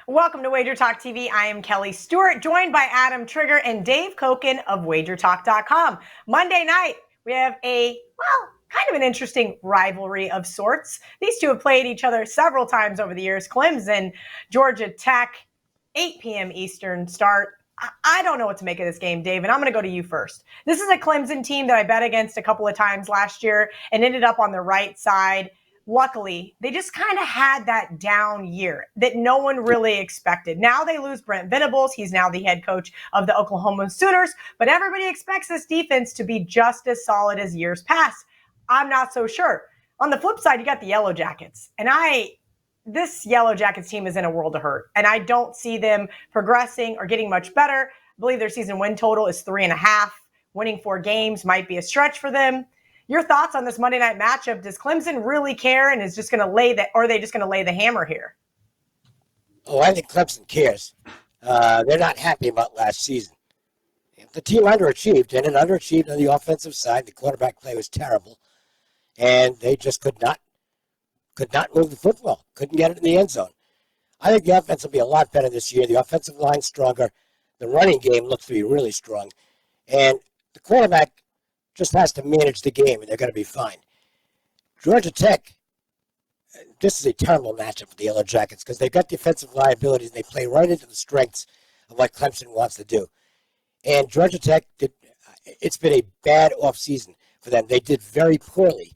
Welcome to WagerTalk TV. I am Kelly Stewart, joined by Adam Trigger and Dave Coken of WagerTalk.com. Monday night, we have kind of an interesting rivalry of sorts. These two have played each other several times over the years. Clemson, Georgia Tech, 8 p.m. Eastern start. I don't know what to make of this game, Dave, and I'm going to go to you first. This is a Clemson team that I bet against a couple of times last year and ended up on the right side. Luckily, they just kind of had that down year that no one really expected. Now they lose Brent Venables. He's now the head coach of the Oklahoma Sooners, but everybody expects this defense to be just as solid as years past. I'm not so sure. On the flip side, you got the Yellow Jackets, and this Yellow Jackets team is in a world of hurt, and I don't see them progressing or getting much better. I believe their season win total is 3.5. Winning 4 games might be a stretch for them. Your thoughts on this Monday night matchup? Does Clemson really care and is just going to or are they just going to lay the hammer here? Oh, I think Clemson cares. They're not happy about last season. The team underachieved, and it underachieved on the offensive side. The quarterback play was terrible, and they just could not move the football. Couldn't get it in the end zone. I think the offense will be a lot better this year. The offensive line's stronger. The running game looks to be really strong, and the quarterback just has to manage the game, and they're going to be fine. Georgia Tech, this is a terrible matchup for the Yellow Jackets because they've got defensive liabilities, and they play right into the strengths of what Clemson wants to do. And Georgia Tech, it's been a bad offseason for them. They did very poorly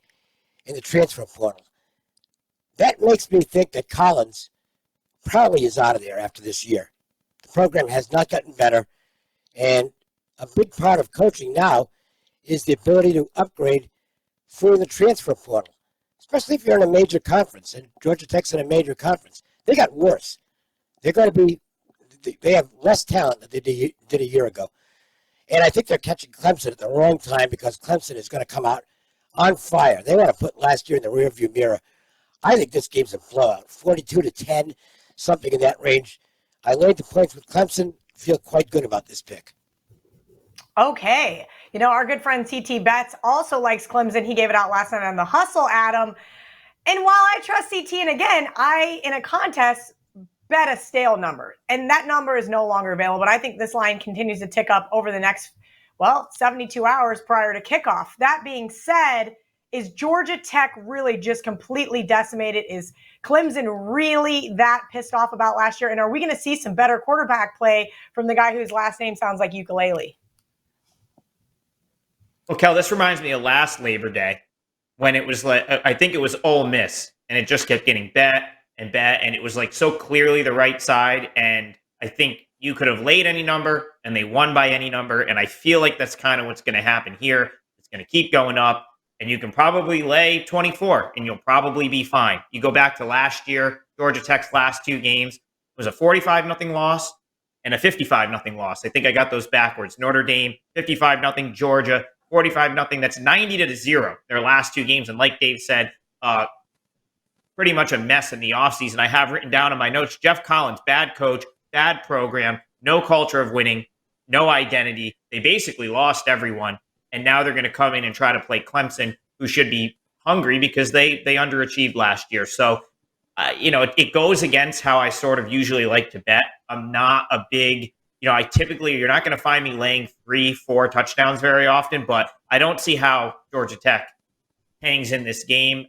in the transfer portal. That makes me think that Collins probably is out of there after this year. The program has not gotten better, and a big part of coaching now is the ability to upgrade through the transfer portal, especially if you're in a major conference, and Georgia Tech's in a major conference. They got worse. They have less talent than they did a year ago. And I think they're catching Clemson at the wrong time because Clemson is going to come out on fire. They want to put last year in the rearview mirror. I think this game's a blowout, 42-10, something in that range. I laid the points with Clemson, feel quite good about this pick. Okay. Our good friend CT Betts also likes Clemson. He gave it out last night on The Hustle, Adam. And while I trust CT, and again, in a contest, bet a stale number. And that number is no longer available. But I think this line continues to tick up over the next, 72 hours prior to kickoff. That being said, is Georgia Tech really just completely decimated? Is Clemson really that pissed off about last year? And are we going to see some better quarterback play from the guy whose last name sounds like ukulele? Well, Kel, this reminds me of last Labor Day when it was I think it was Ole Miss, and it just kept getting bet, and it was so clearly the right side, and I think you could have laid any number, and they won by any number, and I feel like that's kind of what's going to happen here. It's going to keep going up, and you can probably lay 24, and you'll probably be fine. You go back to last year, Georgia Tech's last 2 games was a 45-0 loss and a 55-0 loss. I think I got those backwards. Notre Dame, 55-0, Georgia, 45-0. That's 90-0 their last 2 games. And like Dave said, pretty much a mess in the offseason. I have written down in my notes, Jeff Collins, bad coach, bad program, no culture of winning, no identity. They basically lost everyone. And now they're going to come in and try to play Clemson, who should be hungry because they underachieved last year. So, it goes against how I sort of usually like to bet. I'm not a big... you're not going to find me laying 3-4 touchdowns very often, but I don't see how Georgia Tech hangs in this game.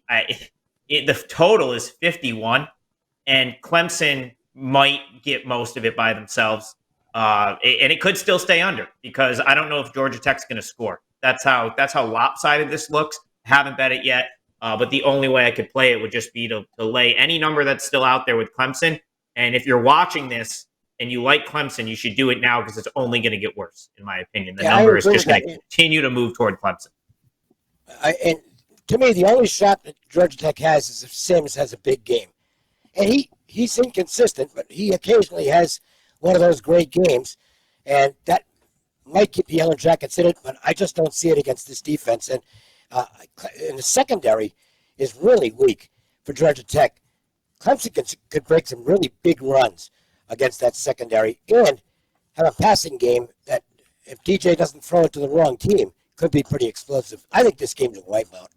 The total is 51, and Clemson might get most of it by themselves. And it could still stay under because I don't know if Georgia Tech's going to score. That's how lopsided this looks. Haven't bet it yet, but the only way I could play it would just be to lay any number that's still out there with Clemson. And if you're watching this, and you like Clemson, you should do it now because it's only going to get worse, in my opinion. The number is just going to continue to move toward Clemson. And to me, the only shot that Georgia Tech has is if Sims has a big game. And he's inconsistent, but he occasionally has one of those great games. And that might keep the Yellow Jackets in it, but I just don't see it against this defense. And the secondary is really weak for Georgia Tech. Clemson could break some really big runs against that secondary and have a passing game that, if DJ doesn't throw it to the wrong team, could be pretty explosive. I think this game's a wipeout.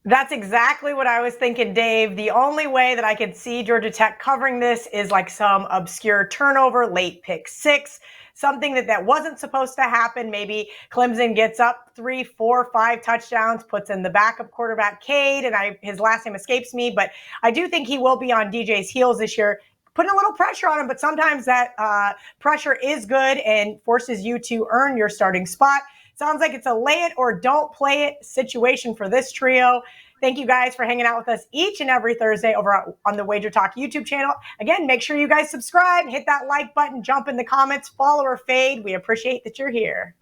That's exactly what I was thinking, Dave. The only way that I could see Georgia Tech covering this is like some obscure turnover, late pick six, something that wasn't supposed to happen. Maybe Clemson gets up 3, 4, 5 touchdowns, puts in the backup quarterback Cade, and his last name escapes me, but I do think he will be on DJ's heels this year, putting a little pressure on him, but sometimes that pressure is good and forces you to earn your starting spot. Sounds like it's a lay it or don't play it situation for this trio. Thank you guys for hanging out with us each and every Thursday over on the Wager Talk YouTube channel. Again, make sure you guys subscribe, hit that like button, jump in the comments, follow or fade. We appreciate that you're here.